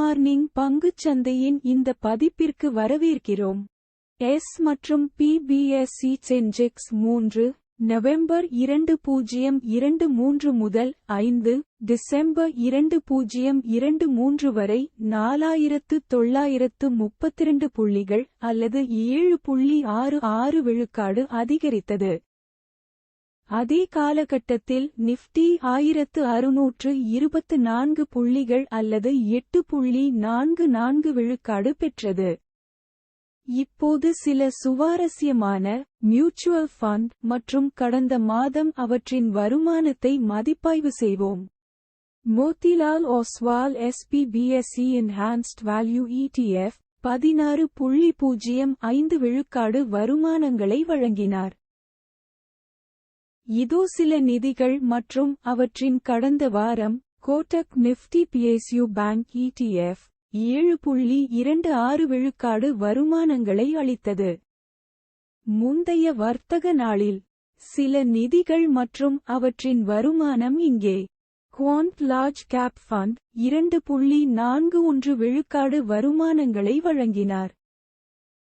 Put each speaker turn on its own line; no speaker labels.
Morning பங்குச் சந்தையின் இந்த பதிப்பிற்கு வரவேற்கிறோம். எஸ் மற்றும் பிபிஎஸ்இ சென்செக்ஸ் 3, நவம்பர் 2023 முதல் 5, டிசம்பர் 2023 வரை 4932 புள்ளிகள் அல்லது 7.66 விழுக்காடு அதிகரித்தது. அதே காலகட்டத்தில் நிஃப்டி 1624 புள்ளிகள் அல்லது 8.44 விழுக்காடு பெற்றது. இப்போது சில சுவாரஸ்யமான மியூச்சுவல் ஃபண்ட் மற்றும் கடந்த மாதம் அவற்றின் வருமானத்தை மதிப்பாய்வு செய்வோம். Motilal Oswal SPBSE Enhanced Value ETF 16.05 விழுக்காடு வருமானங்களை வழங்கினார். இதோ சில நிதிகள் மற்றும் அவற்றின் கடந்த வாரம். Kotak Nifty PSU bank ETF 7.26 விழுக்காடு வருமானங்களை அளித்தது. முந்தைய வர்த்தக நாளில் சில நிதிகள் மற்றும் அவற்றின் வருமானம் இங்கே. குவாண்ட் லார்ஜ் கேப் ஃபண்ட் 2.41 விழுக்காடு வருமானங்களை வழங்கினார்.